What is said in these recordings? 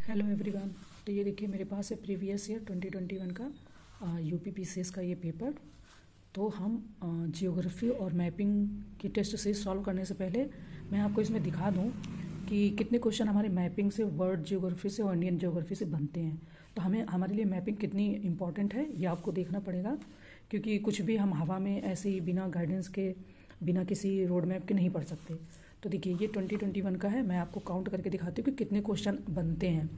Hello everyone. तो ये देखिए मेरे पास है प्रीवियस ईयर 2021 का यूपीपीसीएस का ये पेपर। तो हम जियोग्राफी और मैपिंग की टेस्ट सीरीज सॉल्व करने से पहले मैं आपको इसमें दिखा दूं कि कितने क्वेश्चन हमारे मैपिंग से, वर्ल्ड जियोग्राफी से और इंडियन जियोग्राफी से बनते हैं। तो हमारे लिए मैपिंग कितनी इंपॉर्टेंट है ये आपको देखना पड़ेगा, क्योंकि कुछ भी हम हवा में ऐसे ही बिना गाइडेंस के, बिना किसी रोड मैप के नहीं पढ़ सकते। तो देखिए ये 2021 का है, मैं आपको काउंट करके दिखाती हूँ कि कितने क्वेश्चन बनते हैं।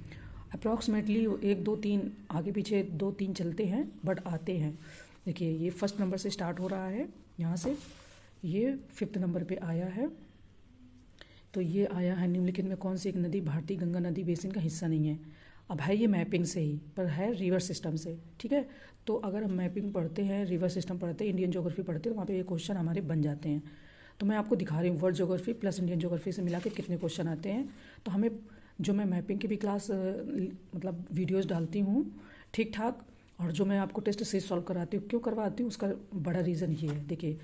अप्रॉक्सीमेटली 1 2 3 आगे पीछे 2 3 चलते हैं बट आते हैं। देखिए ये फर्स्ट नंबर से स्टार्ट हो रहा है, यहाँ से ये 5th नंबर पे आया है। तो ये आया है निम्नलिखित में कौन सी एक नदी भारतीय गंगा नदी बेसिन का हिस्सा नहीं है। अब है ये मैपिंग से ही, पर है रिवर सिस्टम से, ठीक है। तो अगर हम मैपिंग पढ़ते हैं, रिवर सिस्टम पढ़ते हैं, इंडियन ज्योग्राफी पढ़ते हैं, तो वहाँ पे ये क्वेश्चन हमारे बन जाते हैं। तो मैं आपको दिखा रही हूँ world geography plus Indian geography से मिला के कितने क्वेश्चन आते हैं। तो हमें जो मैं मैपिंग की भी क्लास मतलब वीडियोज़ डालती हूँ ठीक ठाक, और जो मैं आपको टेस्ट से सॉल्व कराती हूँ, क्यों करवाती हूँ उसका बड़ा रीज़न ये है। देखिए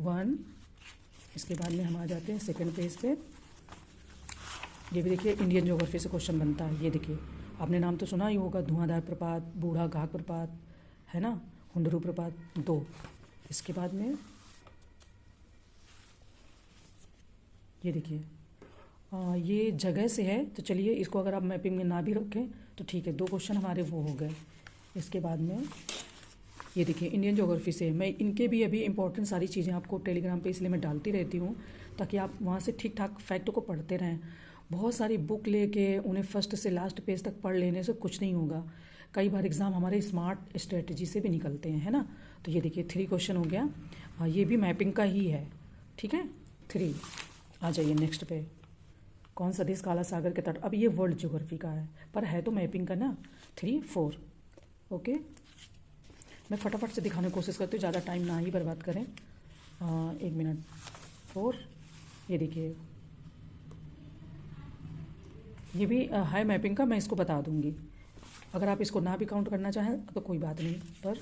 1, इसके बाद में हम आ जाते हैं सेकेंड पेज पे। ये भी देखिए इंडियन ज्योग्राफी से क्वेश्चन बनता है। ये देखिए आपने नाम तो सुना ही होगा, धुआंधार प्रपात, बूढ़ा घाघ प्रपात, है ना, हुंडरू प्रपात 2। इसके बाद में ये देखिए ये जगह से है, तो चलिए इसको अगर आप मैपिंग में ना भी रखें तो ठीक है, 2 क्वेश्चन हमारे वो हो गए। इसके बाद में ये देखिए इंडियन ज्योग्राफी से, मैं इनके भी अभी इंपॉर्टेंट सारी चीज़ें आपको टेलीग्राम पे इसलिए मैं डालती रहती हूँ ताकि आप वहाँ से ठीक ठाक फैक्ट को पढ़ते रहें। बहुत सारी बुक लेके उन्हें फर्स्ट से लास्ट पेज तक पढ़ लेने से कुछ नहीं होगा। कई बार एग्ज़ाम हमारे स्मार्ट स्ट्रेटजी से भी निकलते हैं, है ना। तो ये देखिए 3 क्वेश्चन हो गया, ये भी मैपिंग का ही है, ठीक है। 3 आ जाइए नेक्स्ट पे। कौन सा देश काला सागर के तट, अब ये वर्ल्ड ज्योग्राफी का है पर है तो मैपिंग का ना। 3 4 ओके। मैं फटाफट से दिखाने की कोशिश करती हूँ, ज़्यादा टाइम ना ही बर्बाद करें। 1 मिनट। 4 ये देखिए ये भी है मैपिंग का, मैं इसको बता दूंगी। अगर आप इसको ना भी काउंट करना चाहें तो कोई बात नहीं, पर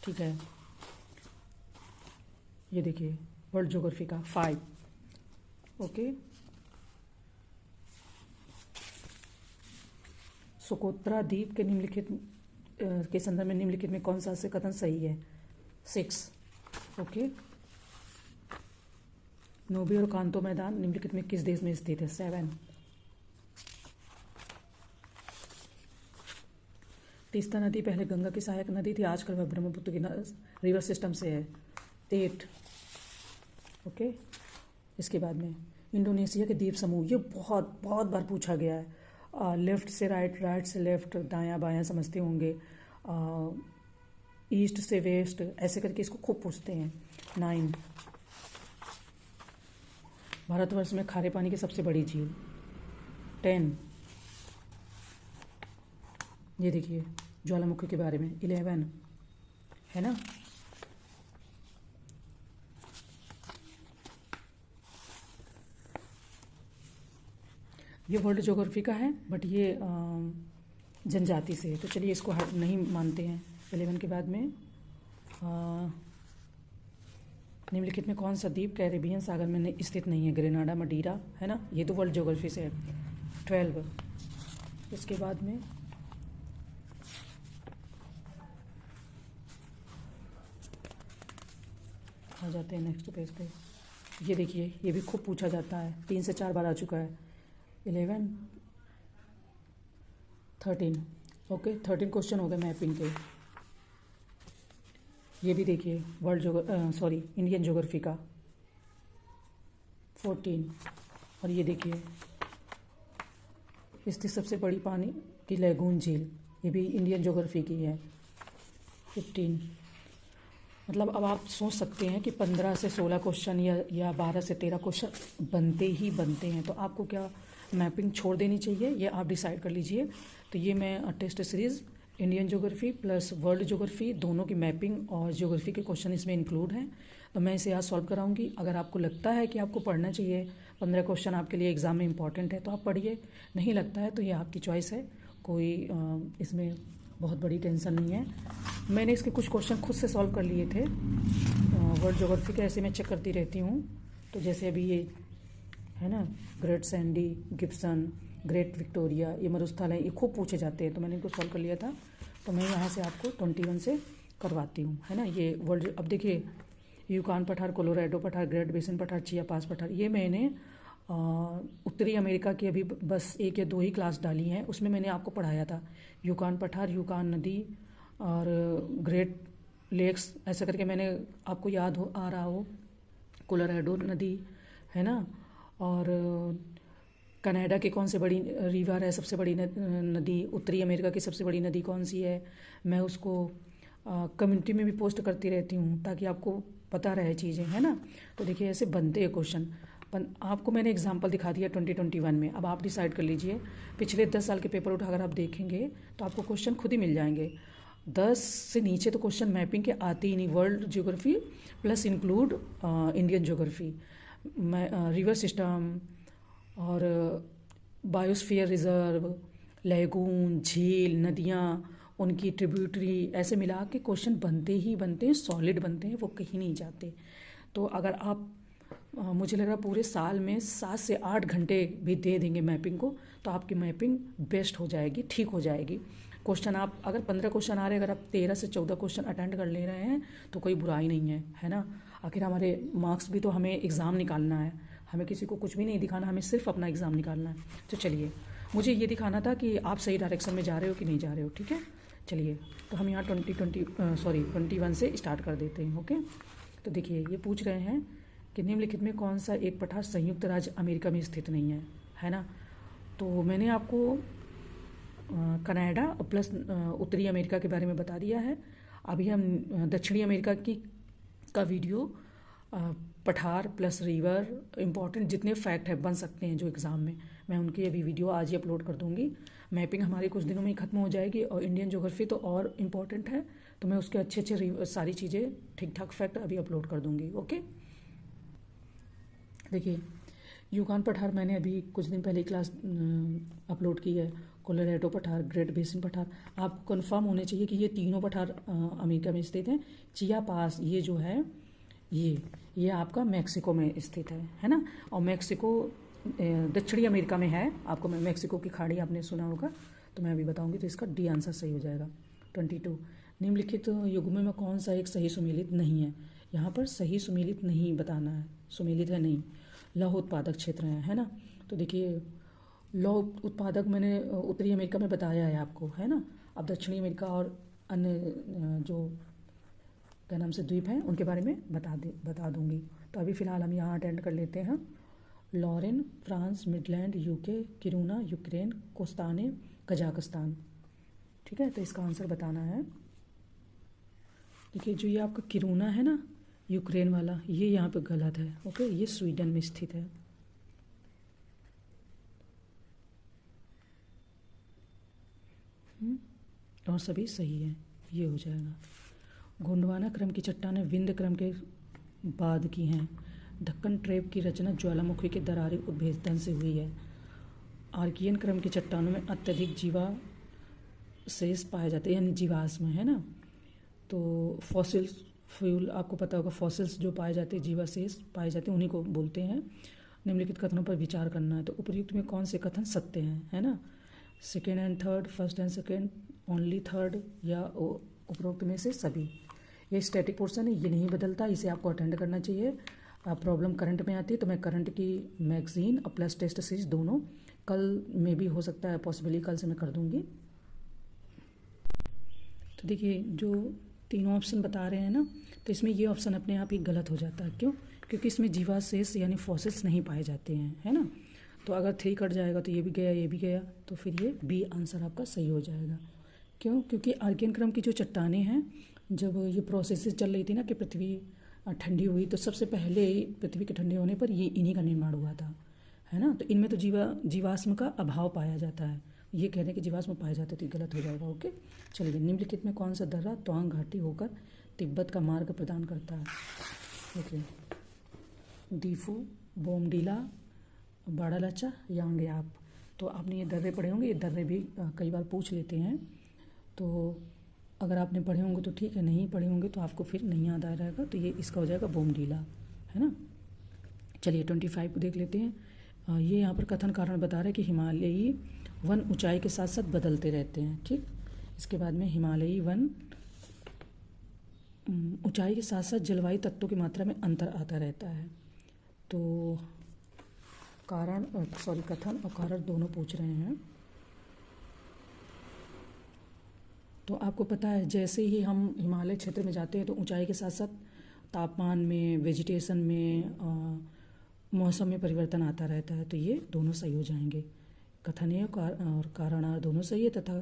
ठीक है। ये देखिए वर्ल्ड ज्योग्राफी का 5 ओके। सोकोत्रा द्वीप के निम्नलिखित के संदर्भ में निम्नलिखित में कौन सा से कथन सही है। 6 ओके। नोबे और कांतो मैदान निम्नलिखित में किस देश में स्थित है। 7 तीस्ता नदी पहले गंगा की सहायक नदी थी, आजकल वह ब्रह्मपुत्र की रिवर सिस्टम से है। 8 ओके। इसके बाद में इंडोनेशिया के द्वीप समूह, ये बहुत बहुत बार पूछा गया है। लेफ्ट से राइट, राइट से लेफ्ट, दायां बायां समझते होंगे, ईस्ट से वेस्ट, ऐसे करके इसको खूब पूछते हैं। 9 भारतवर्ष में खारे पानी की सबसे बड़ी झील। 10 ये देखिए ज्वालामुखी के बारे में। 11 है ना। ये वर्ल्ड ज्योग्राफी का है बट ये जनजाति से है, तो चलिए इसको नहीं मानते हैं। 11 के बाद में निम्नलिखित में कौन सा द्वीप कैरेबियन सागर में स्थित नहीं है। ग्रेनाडा, मडीरा, है ना, ये तो वर्ल्ड ज्योग्राफी से है। 12 इसके बाद में आ जाते हैं नेक्स्ट पेज पे। ये देखिए ये भी खूब पूछा जाता है, 3 से 4 बार आ चुका है। 11 13 ओके। 13 क्वेश्चन हो गए मैपिंग के। ये भी देखिए वर्ल्ड इंडियन ज्योग्राफी का। 14 और ये देखिए स्थित सबसे बड़ी पानी की लैगून झील, ये भी इंडियन ज्योग्राफी की है। 15 मतलब अब आप सोच सकते हैं कि 15 से 16 क्वेश्चन या 12 से 13 क्वेश्चन बनते ही बनते हैं, तो आपको क्या मैपिंग छोड़ देनी चाहिए, ये आप डिसाइड कर लीजिए। तो ये मैं test series Indian geography plus world geography दोनों की मैपिंग और ज्योग्राफी के क्वेश्चन इसमें इंक्लूड हैं, तो मैं इसे आज सॉल्व कराऊंगी। अगर आपको लगता है कि आपको पढ़ना चाहिए, 15 क्वेश्चन आपके लिए एग्ज़ाम में इंपॉर्टेंट है तो आप पढ़िए, नहीं लगता है तो ये आपकी चॉइस है, कोई इसमें बहुत बड़ी टेंशन नहीं है। मैंने इसके कुछ क्वेश्चन खुद से सॉल्व कर लिए थे वर्ल्ड ज्योग्राफी के, ऐसे मैं चेक करती रहती हूँ। तो जैसे अभी ये है ना, great Sandy, Gibson, great Victoria, ये मरुस्थल है, ये खूब पूछे जाते हैं, तो मैंने इनको सॉल्व कर लिया था। तो मैं यहाँ से आपको 21 से करवाती हूँ, है ना। ये वर्ल्ड, अब देखिए यूकान पठार, कोलोराडो पठार, ग्रेट बेसिन पठार, चियापास पठार, ये मैंने उत्तरी अमेरिका की अभी बस 1 या 2 ही क्लास डाली हैं, उसमें मैंने आपको पढ़ाया था यूकान पठार, यूकान नदी और ग्रेट लेक्स, ऐसा करके मैंने आपको याद हो आ रहा हो, कोलोराडो नदी, है ना। और कनाडा की कौन सी बड़ी रिवर है, सबसे बड़ी नदी, उत्तरी अमेरिका की सबसे बड़ी नदी कौन सी है, मैं उसको कम्युनिटी में भी पोस्ट करती रहती हूँ ताकि आपको पता रहे चीज़ें, है ना। तो देखिए ऐसे बनते हैं क्वेश्चन। आपको मैंने एग्जांपल दिखा दिया 2021 में, अब आप डिसाइड कर लीजिए। पिछले 10 साल के पेपर उठाकर आप देखेंगे तो आपको क्वेश्चन खुद ही मिल जाएंगे। 10 से नीचे तो क्वेश्चन मैपिंग के आते ही नहीं। World geography plus include Indian geography, river system और बायोस्फीयर रिजर्व, लेगून, झील, नदियाँ, उनकी ट्रिब्यूटरी, ऐसे मिला के क्वेश्चन बनते ही बनते हैं, सॉलिड बनते हैं, वो कहीं नहीं जाते। तो अगर आप मुझे लग रहा पूरे साल में 7 से 8 घंटे भी दे देंगे मैपिंग को, तो आपकी मैपिंग बेस्ट हो जाएगी, ठीक हो जाएगी। क्वेश्चन आप अगर 15 क्वेश्चन आ रहे हैं, अगर आप 13 से 14 क्वेश्चन अटेंड कर ले रहे हैं तो कोई बुराई नहीं है ना। आखिर हमारे मार्क्स भी तो, हमें एग्ज़ाम निकालना है, हमें किसी को कुछ भी नहीं दिखाना, हमें सिर्फ अपना एग्ज़ाम निकालना है। तो चलिए, मुझे ये दिखाना था कि आप सही डायरेक्शन में जा रहे हो कि नहीं जा रहे हो, ठीक है। चलिए, तो हम यहाँ 21 से स्टार्ट कर देते हैं, ओके। तो देखिए ये पूछ रहे हैं कि निम्नलिखित में कौन सा एक पठार संयुक्त राज्य अमेरिका में स्थित नहीं है ना। तो मैंने आपको कनाडा प्लस उत्तरी अमेरिका के बारे में बता दिया है। अभी हम दक्षिणी अमेरिका की का वीडियो, पठार प्लस रिवर, इम्पॉर्टेंट जितने फैक्ट है बन सकते हैं जो एग्ज़ाम में, मैं उनकी अभी वीडियो आज ही अपलोड कर दूंगी। मैपिंग हमारी कुछ दिनों में ही ख़त्म हो जाएगी और इंडियन ज्योग्राफी तो और इम्पॉर्टेंट है, तो मैं उसके अच्छे सारी चीज़ें ठीक ठाक फैक्ट अभी अपलोड कर दूंगी, ओके। देखिए यूकान पठार मैंने अभी कुछ दिन पहले क्लास अपलोड की है, कोलोराडो पठार, ग्रेट बेसिन पठार। आपको कंफर्म होने चाहिए कि ये तीनों पठार अमेरिका में स्थित हैं। चियापास ये जो है ये आपका मैक्सिको में स्थित है ना। और मैक्सिको दक्षिणी अमेरिका में है। आपको मैं मैक्सिको की खाड़ी आपने सुना होगा, तो मैं अभी बताऊंगी, तो इसका डी आंसर सही हो जाएगा 22। निम्नलिखित युग्म में कौन सा एक सही सुमेलित नहीं है, यहाँ पर सही सुमेलित नहीं बताना है, सुमेलित है नहीं। लौह उत्पादक क्षेत्र है ना। तो देखिए लौह उत्पादक मैंने उत्तरी अमेरिका में बताया है आपको, है ना। अब दक्षिणी अमेरिका और अन्य जो क्या नाम से द्वीप हैं उनके बारे में बता दूंगी। तो अभी फ़िलहाल हम यहाँ अटेंड कर लेते हैं। Lorraine, France, Midland, UK, Kiruna, Ukraine, Kostanay, Kazakhstan, ठीक है। तो इसका आंसर बताना है। देखिए जो ये आपका किरूना है ना, यूक्रेन वाला, ये यहाँ पे गलत है, ओके। ये स्वीडन में स्थित है। और सभी सही है, ये हो जाएगा। गोंडवाना क्रम की चट्टानें विंध्य क्रम के बाद की हैं। ढक्कन ट्रेप की रचना ज्वालामुखी के दरारी उद्भेदन से हुई है। आर्कियन क्रम की चट्टानों में अत्यधिक जीवाशेष पाए जाते हैं, यानी जीवाश्म, है ना। तो फॉसिल्स फ्यूल, आपको पता होगा फॉसिल्स जो पाए जाते हैं, जीवाशेष पाए जाते हैं, उन्हीं को बोलते हैं। निम्नलिखित कथनों पर विचार करना है। तो उपयुक्त में कौन से कथन सत्य हैं, है ना। Second and third, first and second, only third, या उपरोक्त में से सभी। ये स्टैटिक पोर्शन है, ये नहीं बदलता, इसे आपको अटेंड करना चाहिए। प्रॉब्लम करंट में आती है तो मैं करंट की मैगजीन और प्लस टेस्ट सीरीज दोनों कल में भी हो सकता है, पॉसिबली कल से मैं कर दूंगी। तो देखिए जो तीनों ऑप्शन बता रहे हैं ना, तो इसमें ये ऑप्शन अपने आप ही गलत हो जाता है। क्यों? क्योंकि इसमें जीवाशेष यानी फॉसिल्स नहीं पाए जाते हैं, है ना। तो अगर 3 कट जाएगा तो ये भी गया, ये भी गया, तो फिर ये बी आंसर आपका सही हो जाएगा। क्यों? क्योंकि आर्कियन क्रम की जो चट्टानें हैं, जब ये प्रोसेसेस चल रही थी ना कि पृथ्वी ठंडी हुई, तो सबसे पहले पृथ्वी के ठंडे होने पर ये इन्हीं का निर्माण हुआ था, है ना। तो इनमें तो जीवाश्म का अभाव पाया जाता है। ये कह रहे हैं कि जीवाश्म पाए जाते तो गलत हो जाएगा, ओके। चलिए, निम्नलिखित में कौन सा दर्रा त्वांग घाटी होकर तिब्बत का मार्ग प्रदान करता है, ओके। दीफू, बोमडीला, बाड़ालाचा, यांगयाप। तो आपने ये दर्रे पढ़े होंगे, ये दर्रे भी कई बार पूछ लेते हैं। तो अगर आपने पढ़े होंगे तो ठीक है, नहीं पढ़े होंगे तो आपको फिर नहीं याद आ रहेगा। तो ये इसका हो जाएगा बोमडीला, है ना। चलिए 25 को देख लेते हैं। ये यहाँ पर कथन कारण बता रहे हैं कि हिमालयी वन ऊंचाई के साथ साथ बदलते रहते हैं। ठीक, इसके बाद में हिमालयी वन ऊंचाई के साथ साथ जलवायु तत्वों की मात्रा में अंतर आता रहता है। तो कथन और कारण दोनों पूछ रहे हैं। तो आपको पता है जैसे ही हम हिमालय क्षेत्र में जाते हैं तो ऊंचाई के साथ साथ तापमान में, वेजिटेशन में, मौसम में परिवर्तन आता रहता है। तो ये दोनों सही हो जाएंगे। कथनीय और कारण दोनों सही है तथा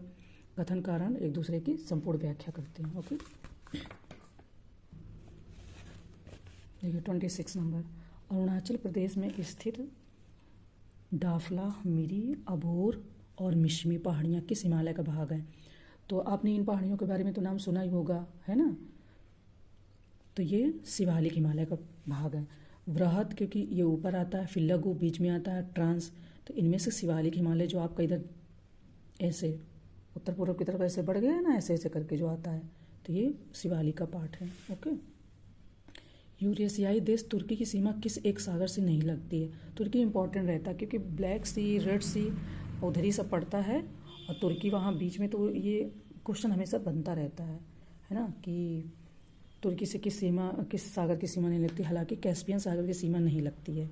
कथन कारण एक दूसरे की संपूर्ण व्याख्या करते हैं। ओके, देखिए 26 नंबर, अरुणाचल प्रदेश में स्थित डाफला, मिरी, अबोर और मिश्मी पहाड़ियाँ किस हिमालय का भाग हैं? तो आपने इन पहाड़ियों के बारे में तो नाम सुना ही होगा, है ना। तो ये शिवालिक हिमालय का भाग है। वृहद क्योंकि ये ऊपर आता है, फिर लघु बीच में आता है, ट्रांस, तो इनमें से शिवालिक हिमालय जो आपका इधर ऐसे उत्तर पूर्व की तरफ ऐसे बढ़ गया है ना, ऐसे ऐसे करके जो आता है, तो ये शिवालिक का पार्ट है। ओके, यूरेशियाई देश तुर्की की सीमा किस एक सागर से नहीं लगती है? तुर्की इंपॉर्टेंट रहता है क्योंकि ब्लैक सी, रेड सी उधर ही सब पड़ता है और तुर्की वहाँ बीच में। तो ये क्वेश्चन हमेशा बनता रहता है ना, कि तुर्की से किस सागर की सीमा नहीं लगती। हालांकि कैस्पियन सागर की सीमा नहीं लगती है,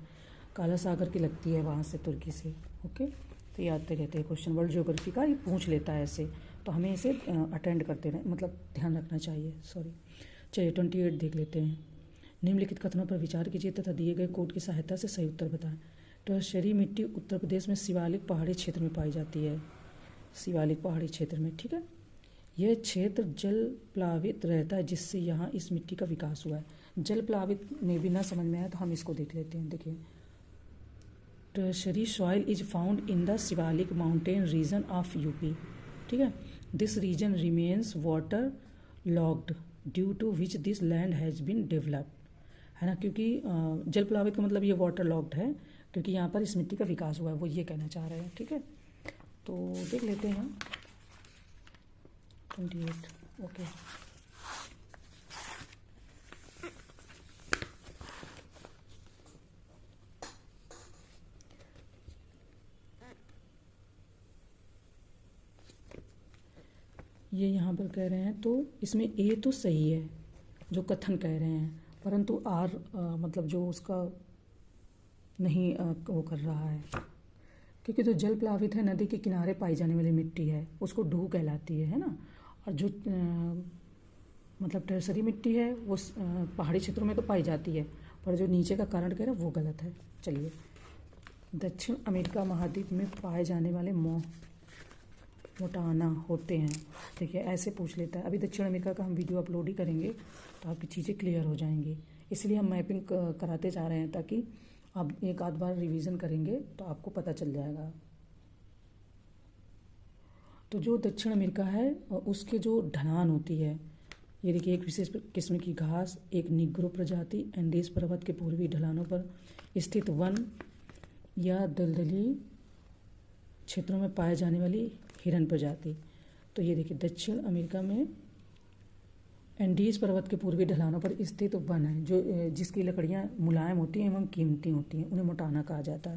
काला सागर की लगती है वहाँ से, तुर्की से। ओके, तो याद रहते हैं क्वेश्चन, वर्ल्ड ज्योग्राफी का ये पूछ लेता है ऐसे, तो हमें इसे अटेंड करते रहे, मतलब ध्यान रखना चाहिए। चलिए 28 देख लेते हैं। निम्नलिखित कथनों पर विचार कीजिए तथा दिए गए कोड की सहायता से सही उत्तर बताएं। टर्शरी मिट्टी उत्तर प्रदेश में शिवालिक पहाड़ी क्षेत्र में पाई जाती है, शिवालिक पहाड़ी क्षेत्र में। ठीक है, यह क्षेत्र जल प्लावित रहता है जिससे यहाँ इस मिट्टी का विकास हुआ है। जल प्लावित में भी ना समझ में आया तो हम इसको देख लेते हैं। देखिए, tertiary soil is found in the Shivalik mountain region of UP. ठीक है, this region remains water locked due to which this land has been developed, है ना। क्योंकि जल प्लावित का मतलब ये वाटर लॉक्ड है क्योंकि यहाँ पर इस मिट्टी का विकास हुआ है, वो ये कहना चाह रहे हैं। ठीक है, तो देख लेते हैं 28। ओके, ये यहाँ पर कह रहे हैं, तो इसमें ए तो सही है जो कथन कह रहे हैं, परंतु आर मतलब जो उसका नहीं वो कर रहा है, क्योंकि जो जल प्लावित है नदी के किनारे पाई जाने वाली मिट्टी है उसको ढू कहलाती है ना। और जो मतलब टर्सरी मिट्टी है वो पहाड़ी क्षेत्रों में तो पाई जाती है, पर जो नीचे का कारण कह रहे हैं वो गलत है। चलिए, दक्षिण अमेरिका महाद्वीप में पाए जाने वाले मोटाना होते हैं। देखिए, ऐसे पूछ लेता है। अभी दक्षिण अमेरिका का हम वीडियो अपलोड ही करेंगे तो आपकी चीज़ें क्लियर हो जाएंगी, इसलिए हम मैपिंग कराते जा रहे हैं ताकि आप एक आध बार रिवीजन करेंगे तो आपको पता चल जाएगा। तो जो दक्षिण अमेरिका है उसके जो ढलान होती है, ये देखिए, एक विशेष किस्म की घास, एक निग्रो प्रजाति, एंडीज पर्वत के पूर्वी ढलानों पर स्थित वन या दलदली क्षेत्रों में पाए जाने वाली हिरन प्रजाति। तो ये देखिए, दक्षिण अमेरिका में एंडीज पर्वत के पूर्वी ढलानों पर स्थित वन है जो जिसकी लकड़ियाँ मुलायम होती हैं एवं कीमती होती हैं, उन्हें मोटाना कहा जाता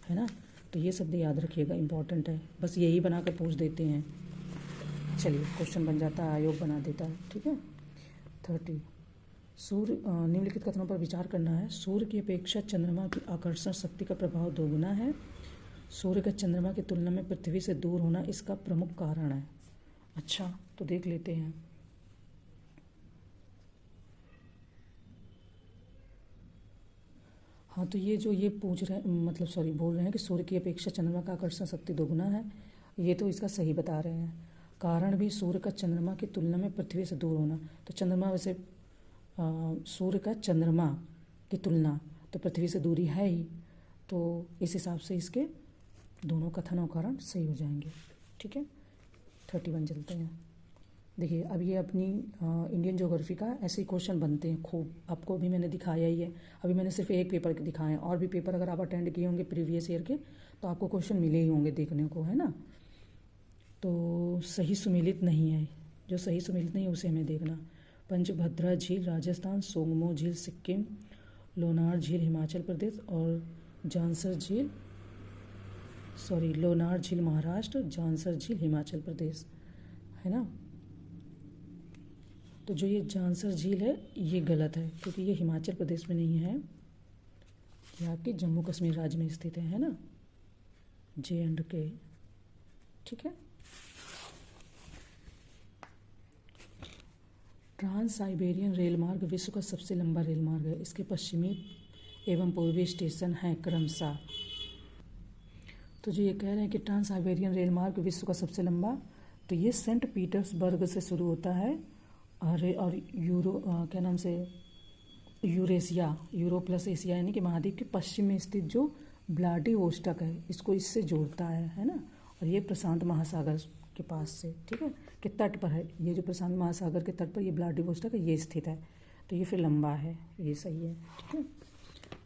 है ना। तो ये शब्द याद रखिएगा, इंपॉर्टेंट है, बस यही बना कर पूछ देते हैं। चलिए, क्वेश्चन बन जाता है, आयोग बना देता है। ठीक है, 30, सूर्य, निम्नलिखित कथनों पर विचार करना है। सूर्य की अपेक्षा चंद्रमा की आकर्षण शक्ति का प्रभाव दोगुना है। सूर्य का चंद्रमा की तुलना में पृथ्वी से दूर होना इसका प्रमुख कारण है। अच्छा, तो देख लेते हैं। हाँ, तो ये जो ये पूछ रहे मतलब बोल रहे हैं कि सूर्य की अपेक्षा चंद्रमा का आकर्षण शक्ति दोगुना है, ये तो इसका सही बता रहे हैं। कारण भी सूर्य का चंद्रमा की तुलना में पृथ्वी से दूर होना, तो चंद्रमा वैसे सूर्य का चंद्रमा की तुलना तो पृथ्वी से दूरी है ही, तो इस हिसाब से इसके दोनों कथन और कारण सही हो जाएंगे। ठीक है, 31 चलते हैं। देखिए, अब ये अपनी इंडियन ज्योग्राफी का ऐसे क्वेश्चन बनते हैं खूब, आपको अभी मैंने दिखाया ही है। अभी मैंने सिर्फ एक पेपर के दिखाए हैं, और भी पेपर अगर आप अटेंड किए होंगे प्रीवियस ईयर के तो आपको क्वेश्चन मिले ही होंगे देखने को, है ना। तो सही सुमेलित नहीं है, जो सही सुमेलित नहीं है उसे हमें देखना। पंचभद्रा झील राजस्थान, सोंगमो झील सिक्किम, लोनार झील हिमाचल प्रदेश और जांसर झील सॉरी, लोनार झील महाराष्ट्र, जांसर झील हिमाचल प्रदेश, है ना। तो जो ये जांसर झील है ये गलत है, क्योंकि ये हिमाचल प्रदेश में नहीं है, ये आपके जम्मू कश्मीर राज्य में स्थित है ना, J&K, ठीक है। ट्रांस साइबेरियन रेल मार्ग विश्व का सबसे लंबा रेल मार्ग है। इसके पश्चिमी एवं पूर्वी स्टेशन हैं क्रमशः। तो जो ये कह रहे हैं कि ट्रांस साइबेरियन रेल मार्ग विश्व का सबसे लंबा, तो ये सेंट पीटर्सबर्ग से शुरू होता है और क्या नाम से, यूरेशिया, यूरो प्लस एशिया यानी कि महाद्वीप के पश्चिम में स्थित जो व्लादिवोस्टॉक है इसको इससे जोड़ता है ना। और ये प्रशांत महासागर के पास से, ठीक है, के तट पर है। ये जो प्रशांत महासागर के तट पर ये व्लादिवोस्टॉक है, ये स्थित है, तो ये फिर लंबा है, ये सही है, ठीक है।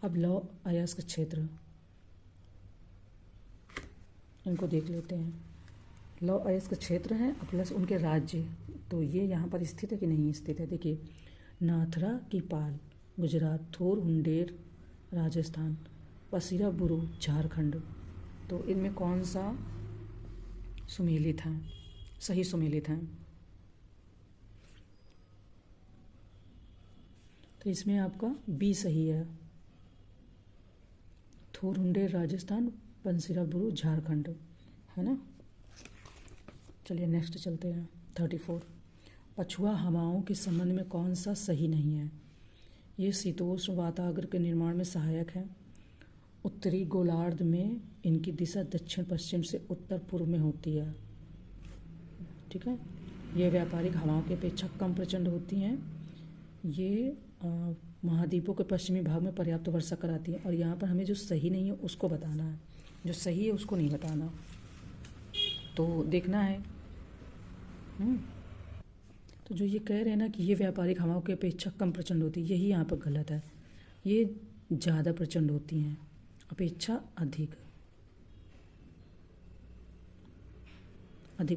अब लौ अयस्क क्षेत्र, इनको देख लेते हैं। लौ अयस्क क्षेत्र हैं प्लस उनके राज्य, तो ये यहाँ पर स्थित है कि नहीं स्थित है। देखिए, नाथरा की पाल गुजरात, थोर हुंडेर राजस्थान, पसीरा बुरु झारखंड, तो इनमें कौन सा सुमेलित है, सही सुमेलित है। तो इसमें आपका बी सही है, थोरुंडे राजस्थान, पंसीराबुरु झारखंड, है ना। चलिए नेक्स्ट चलते हैं। 34, पछुआ हवाओं के संबंध में कौन सा सही नहीं है। ये शीतोष्ण वातावरण के निर्माण में सहायक है। उत्तरी गोलार्ध में इनकी दिशा दक्षिण पश्चिम से उत्तर पूर्व में होती है, ठीक है। ये व्यापारिक हवाओं की अपेक्षा कम प्रचंड होती हैं। ये महाद्वीपों के पश्चिमी भाग में पर्याप्त वर्षा कराती है। और यहाँ पर हमें जो सही नहीं है उसको बताना है, जो सही है उसको नहीं बताना, तो देखना है। तो जो ये कह रहे हैं ना कि ये व्यापारिक हवाओं की अपेक्षा कम प्रचंड होती है, यही यहाँ पर गलत है। ये ज़्यादा प्रचंड होती हैं, अपेक्षा अधिक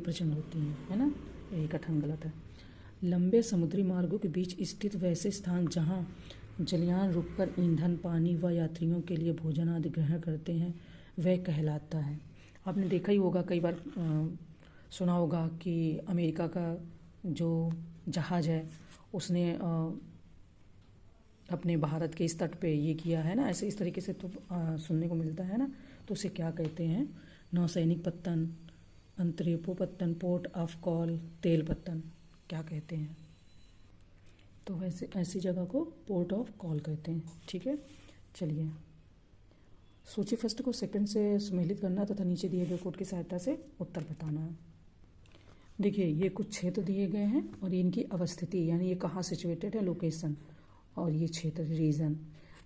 प्रचंड होती हैं, है ना, यही कथन गलत है। लंबे समुद्री मार्गों के बीच स्थित वैसे स्थान जहाँ जलयान रुककर ईंधन, पानी व यात्रियों के लिए भोजन आदि ग्रहण करते हैं वह कहलाता है। आपने देखा ही होगा, कई बार सुना होगा कि अमेरिका का जो जहाज़ है उसने अपने भारत के इस तट पे ये किया है ना, ऐसे इस तरीके से तो सुनने को मिलता है ना। तो उसे क्या कहते हैं, नौसैनिक पत्तन, अंतरिपो पत्तन, पोर्ट ऑफ कॉल, तेल पत्तन, क्या कहते हैं। तो वैसे ऐसी जगह को पोर्ट ऑफ कॉल कहते हैं, ठीक है। चलिए, सूची फर्स्ट को सेकंड से सुमेलित करना तथा नीचे दिए गए कोड की सहायता से उत्तर बताना है। देखिए, ये कुछ क्षेत्र दिए गए हैं और इनकी अवस्थिति यानी ये कहाँ सिचुएटेड है, लोकेशन, और ये क्षेत्र रीजन।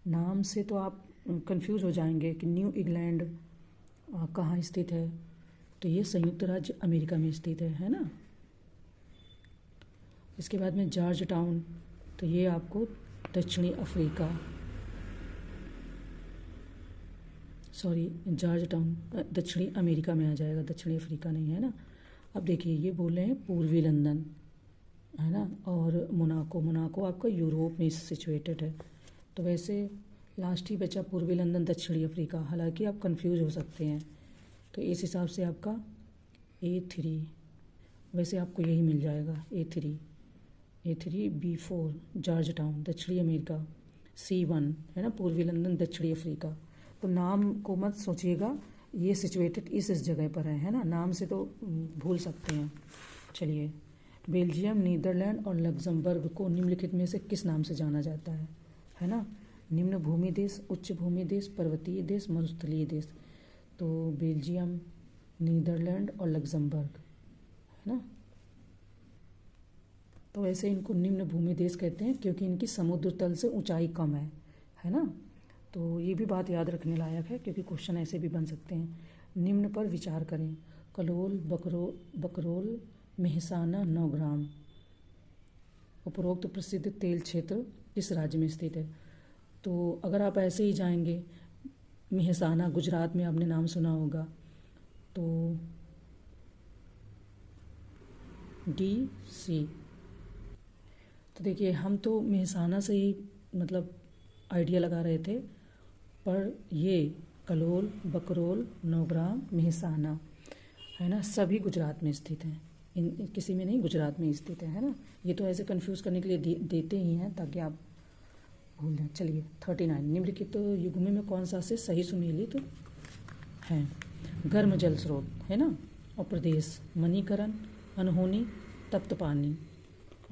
नाम से तो आप कंफ्यूज हो जाएंगे कि न्यू इंग्लैंड कहाँ स्थित है, तो ये संयुक्त राज्य अमेरिका में स्थित है ना। इसके बाद में जॉर्ज टाउन, तो ये आपको दक्षिणी अफ्रीका, सॉरी जॉर्ज टाउन दक्षिणी अमेरिका में आ जाएगा, दक्षिणी अफ्रीका नहीं, है ना। अब देखिए, ये बोल रहे हैं पूर्वी लंदन, है ना, और मोनाको आपका यूरोप में सिचुएटेड है। तो वैसे लास्ट ही बचा पूर्वी लंदन दक्षिणी अफ्रीका, हालांकि आप कंफ्यूज हो सकते हैं। तो इस हिसाब से आपका A3, वैसे आपको यही मिल जाएगा, A3 B4 जॉर्ज टाउन दक्षिणी अमेरिका, C1 है ना पूर्वी लंदन दक्षिणी अफ्रीका। तो नाम को मत सोचिएगा, ये सिचुएटेड इस जगह पर है ना, नाम से तो भूल सकते हैं। चलिए, बेल्जियम, नीदरलैंड और लग्जमबर्ग को निम्नलिखित में से किस नाम से जाना जाता है ना। निम्न भूमि देश, उच्च भूमि देश, पर्वतीय देश, मरुस्थलीय देश। तो बेल्जियम, नीदरलैंड और लग्जमबर्ग, है ना। तो ऐसे इनको निम्न भूमि देश कहते हैं क्योंकि इनकी समुद्र तल से ऊंचाई कम है ना। तो ये भी बात याद रखने लायक है क्योंकि क्वेश्चन ऐसे भी बन सकते हैं। निम्न पर विचार करें। कलोल, बकरोल, मेहसाना, नौग्राम। उपरोक्त प्रसिद्ध तेल क्षेत्र किस राज्य में स्थित है। तो अगर आप ऐसे ही जाएंगे, मेहसाना गुजरात में आपने नाम सुना होगा, तो DC। तो देखिए, हम तो मेहसाना से ही मतलब आइडिया लगा रहे थे, पर ये कलोल, बकरोल, नौग्राम, मेहसाना, है ना, सभी गुजरात में स्थित हैं। इन किसी में नहीं, गुजरात में स्थित है ना। ये तो ऐसे कंफ्यूज करने के लिए देते ही हैं ताकि आप भूल जाए। चलिए 39, निम्नलिखित तो युग्म में कौन सा से सही सुमेलित है? गर्म जल स्रोत, है ना, और प्रदेश मणिकरण, अनहोनी, तप्त पानी।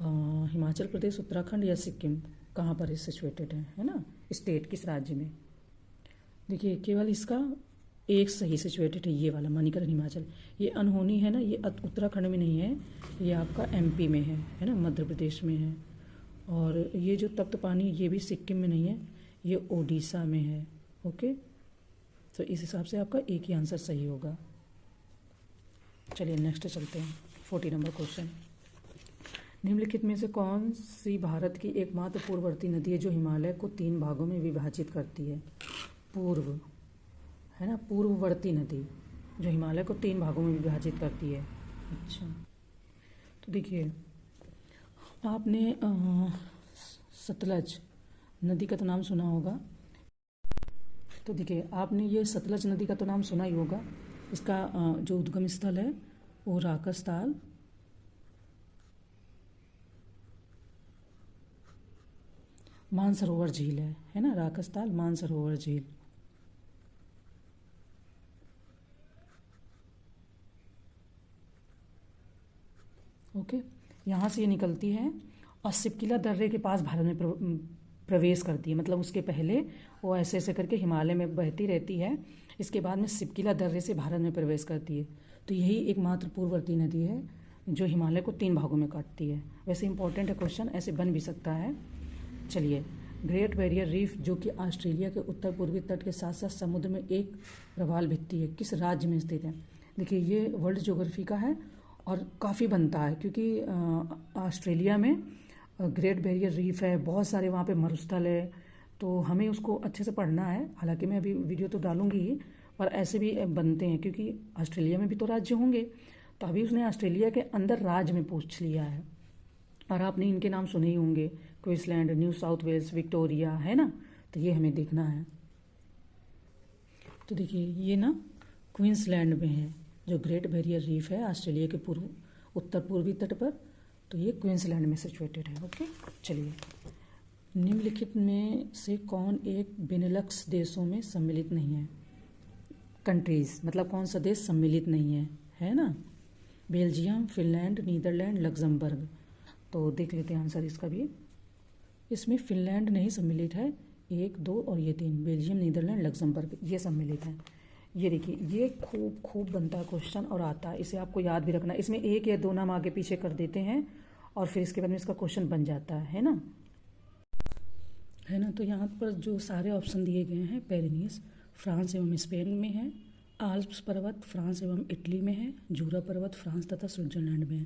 हिमाचल प्रदेश, उत्तराखंड या सिक्किम, कहाँ पर सिचुएटेड है ना, स्टेट किस राज्य में? देखिए केवल इसका एक सही सिचुएटेड है, ये वाला मणिकरण हिमाचल। ये अनहोनी है ना, ये उत्तराखंड में नहीं है, ये आपका एमपी में है ना, मध्य प्रदेश में है। और ये जो तप्त पानी ये भी सिक्किम में नहीं है, ये ओडिशा में है। ओके, तो इस हिसाब से आपका एक ही आंसर सही होगा। चलिए नेक्स्ट चलते हैं, 40 नंबर क्वेश्चन। निम्नलिखित में से कौन सी भारत की एकमात्र पूर्ववर्ती नदी है जो हिमालय को 3 भागों में विभाजित करती है? पूर्व, है ना, पूर्ववर्ती नदी जो हिमालय को 3 भागों में विभाजित करती है। अच्छा, तो देखिए आपने सतलज नदी का तो नाम सुना होगा। तो देखिए आपने ये सतलज नदी का तो नाम सुना ही होगा। इसका जो उद्गम स्थल है वो राकस-ताल, मानसरोवर झील है ना, राकस-ताल मानसरोवर झील। ओके, यहाँ से ये निकलती है और सिपकिला दर्रे के पास भारत में प्रवेश करती है। मतलब उसके पहले वो ऐसे ऐसे करके हिमालय में बहती रहती है, इसके बाद में सिपकिला दर्रे से भारत में प्रवेश करती है। तो यही एकमात्र पूर्ववर्ती नदी है जो हिमालय को 3 भागों में काटती है। वैसे इंपॉर्टेंट है क्वेश्चन, ऐसे बन भी सकता है। चलिए, ग्रेट बैरियर रीफ जो कि ऑस्ट्रेलिया के उत्तर पूर्वी तट के साथ साथ समुद्र में एक प्रवाल भित्ति है, किस राज्य में स्थित है? देखिए ये वर्ल्ड ज्योग्राफी का है और काफ़ी बनता है क्योंकि ऑस्ट्रेलिया में ग्रेट बैरियर रीफ है, बहुत सारे वहाँ पे मरुस्थल है, तो हमें उसको अच्छे से पढ़ना है। हालांकि मैं अभी वीडियो तो डालूंगी ही, पर ऐसे भी बनते हैं क्योंकि ऑस्ट्रेलिया में भी तो राज्य होंगे। तो अभी उसने ऑस्ट्रेलिया के अंदर राज्य में पूछ लिया है और आपने इनके नाम सुने ही होंगे, Queensland, New South Wales, Victoria, है ना। तो ये हमें देखना है। तो देखिए ये ना क्वींसलैंड में है जो ग्रेट बैरियर रीफ है ऑस्ट्रेलिया के उत्तर पूर्वी तट पर, तो ये क्वींसलैंड में सिचुएटेड है। ओके, चलिए निम्नलिखित में से कौन एक बेनेलक्स देशों में सम्मिलित नहीं है? कंट्रीज मतलब कौन सा देश सम्मिलित नहीं है ना? Belgium, Finland, Netherland, Luxembourg. तो देख लेते हैं आंसर इसका भी। इसमें फिनलैंड नहीं सम्मिलित है, 1, 2 और ये 3, बेल्जियम, नीदरलैंड, लग्जमबर्ग ये सम्मिलित हैं। ये देखिए ये खूब बनता है क्वेश्चन और आता है, इसे आपको याद भी रखना। इसमें 1 या 2 नाम आगे पीछे कर देते हैं और फिर इसके बाद में इसका क्वेश्चन बन जाता है ना। तो यहाँ पर जो सारे ऑप्शन दिए गए हैं, पेरिनीज फ्रांस एवं स्पेन में है, आल्प्स पर्वत फ्रांस एवं इटली में है, जूरा पर्वत फ्रांस तथा स्विट्जरलैंड में है।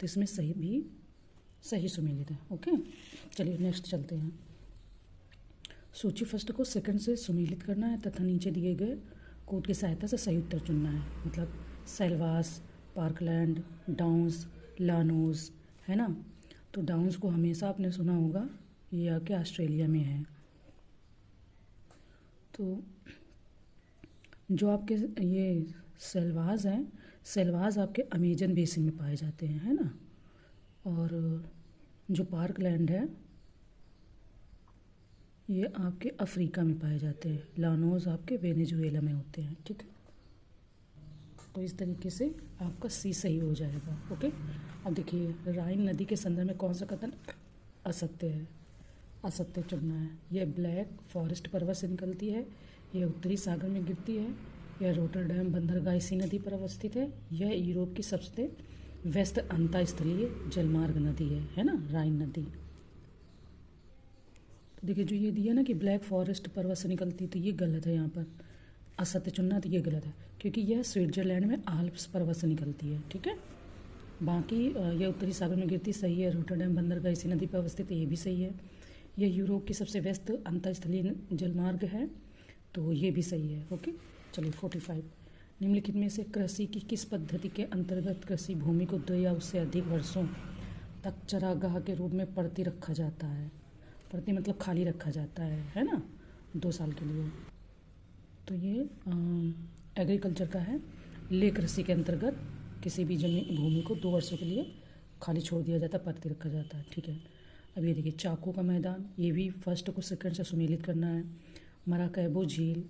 तो इसमें सही सुमेलित है। ओके, चलिए नेक्स्ट चलते हैं। सूची फर्स्ट को सेकंड से सुमेलित करना है तथा नीचे दिए गए कोड की सहायता से सही उत्तर चुनना है। मतलब सेल्वास, पार्कलैंड, डाउन्स, लानोस, है ना। तो डाउन्स को हमेशा आपने सुना होगा, ये आके ऑस्ट्रेलिया में है। तो जो आपके ये सेल्वास हैं, सेल्वास आपके अमेजन बेसिन में पाए जाते हैं, है ना। और जो पार्कलैंड है ये आपके अफ्रीका में पाए जाते हैं, लानोस आपके वेनेजुएला में होते हैं। ठीक है, तो इस तरीके से आपका सी सही हो जाएगा। ओके, अब देखिए राइन नदी के संदर्भ में कौन सा कथन असत्य है? असत्य चुनना है। यह ब्लैक फॉरेस्ट पर्वत से निकलती है, यह उत्तरी सागर में गिरती है, यह रोटरडैम बंदरगाह इसी नदी पर अवस्थित है, यह यूरोप की सबसे व्यस्त अंतःस्थलीय जलमार्ग नदी है ना, राइन नदी। तो देखिए जो ये दिया ना कि ब्लैक फॉरेस्ट पर्वत से निकलती, तो ये गलत है। यहाँ पर असत्य चुनना, तो ये गलत है क्योंकि यह स्विट्जरलैंड में आल्प्स पर्वत से निकलती है। ठीक है, बाकी यह उत्तरी सागर में गिरती सही है, रोटरडैम बंदरगाह इसी नदी पर अवस्थित है, ये भी सही है। यह यूरोप की सबसे व्यस्त अंतःस्थलीय जलमार्ग है, तो ये भी सही है। ओके, चलिए 45। निम्नलिखित में से कृषि की किस पद्धति के अंतर्गत कृषि भूमि को 2 या उससे अधिक वर्षों तक चरागाह के रूप में पड़ती रखा जाता है? पड़ती मतलब खाली रखा जाता है ना, 2 साल के लिए। तो ये एग्रीकल्चर का है। लेक रस्सी के अंतर्गत किसी भी जमीन भूमि को 2 वर्षों के लिए खाली छोड़ दिया जाता है, परती रखा जाता है। ठीक है, अब ये देखिए चाकू का मैदान, ये भी फर्स्ट को सेकंड से सुमेलित करना है। मराकैबो झील,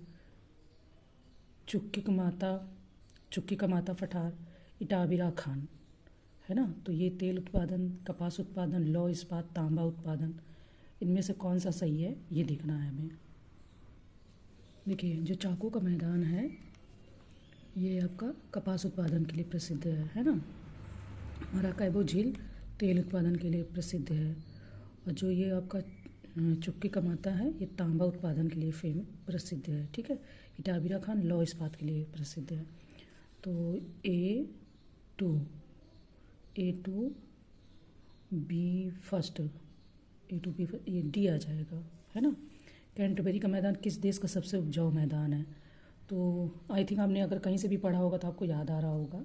चुक्की का माता पठार, इटाबिरा खान, है ना। तो ये तेल उत्पादन, कपास उत्पादन, लौह इस्पात, तांबा उत्पादन, इनमें से कौन सा सही है ये देखना है हमें। देखिए जो चाकू का मैदान है ये आपका कपास उत्पादन के लिए प्रसिद्ध है ना। मराकैबो झील तेल उत्पादन के लिए प्रसिद्ध है। और जो ये आपका चुक्की का माता है ये तांबा उत्पादन के लिए प्रसिद्ध है। ठीक है, इटाबिरा खान लौह इस्पात के लिए प्रसिद्ध है। तो A2 B first, A2 B first, ये डी आ जाएगा, है ना। कैंटरबरी का मैदान किस देश का सबसे उपजाऊ मैदान है? तो आई थिंक आपने अगर कहीं से भी पढ़ा होगा तो आपको याद आ रहा होगा।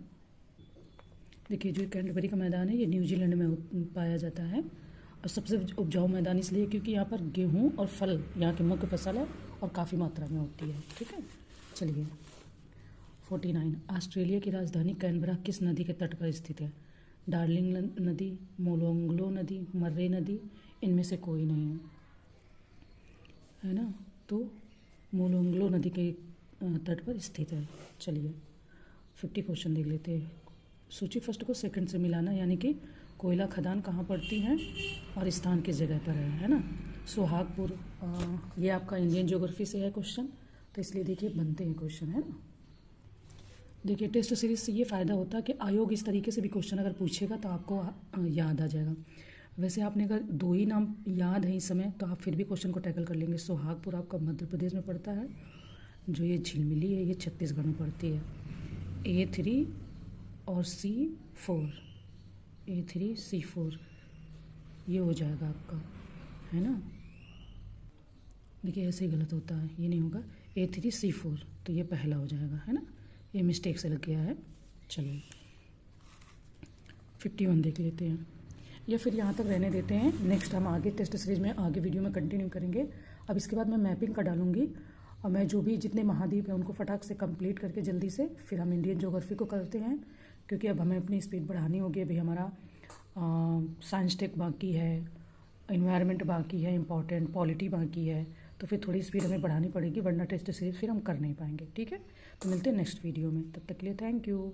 देखिए जो कैंटरबरी का मैदान है ये न्यूजीलैंड में पाया जाता है। और सबसे उपजाऊ मैदान इसलिए क्योंकि यहाँ पर गेहूँ और फल यहाँ की मुख्य फसल है और काफ़ी मात्रा में होती है। ठीक है, चलिए 49, ऑस्ट्रेलिया की राजधानी कैनबरा किस नदी के तट पर स्थित है? डार्लिंग नदी, मोलोंगलो नदी, मर्रे नदी, इनमें से कोई नहीं है ना। तो मोलोंगलो नदी के तट पर स्थित है। चलिए 50 क्वेश्चन देख लेते हैं। सूची फर्स्ट को सेकंड से मिलाना, यानी कि कोयला खदान कहाँ पड़ती हैं और स्थान किस जगह पर है ना। सुहागपुर, ये आपका इंडियन ज्योग्राफी से है क्वेश्चन, तो इसलिए देखिए बनते हैं क्वेश्चन, है ना। देखिए टेस्ट सीरीज से ये फ़ायदा होता है कि आयोग इस तरीके से भी क्वेश्चन अगर पूछेगा तो आपको याद आ जाएगा। वैसे आपने अगर 2 ही नाम याद है इस समय तो आप फिर भी क्वेश्चन को टैकल कर लेंगे। सुहागपुर आपका मध्य प्रदेश में पड़ता है। जो ये झिलमिली है ये छत्तीसगढ़ में पड़ती है। A3 और C4, A3 C4 ये हो जाएगा आपका, है ना। देखिए ऐसे ही गलत होता है, ये नहीं होगा। A3 C4 तो ये पहला हो जाएगा, है ना। ये मिस्टेक से लग गया है। चलिए 51 देख लेते हैं, या फिर यहाँ तक रहने देते हैं। नेक्स्ट हम आगे टेस्ट सीरीज में आगे वीडियो में कंटिन्यू करेंगे। अब इसके बाद मैं मैपिंग का डालूंगी और मैं जो भी जितने महाद्वीप हैं उनको फटाक से कंप्लीट करके जल्दी से फिर हम इंडियन ज्योग्राफी को करते हैं, क्योंकि अब हमें अपनी स्पीड बढ़ानी होगी। अभी हमारा साइंस टेक बाकी है, एनवायरनमेंट बाकी है, इंपॉर्टेंट पॉलिटी बाकी है, तो फिर थोड़ी स्पीड हमें बढ़ानी पड़ेगी, वरना टेस्ट सीरीज फिर हम कर नहीं पाएंगे। ठीक है, तो मिलते हैं नेक्स्ट वीडियो में, तब तक के लिए थैंक यू।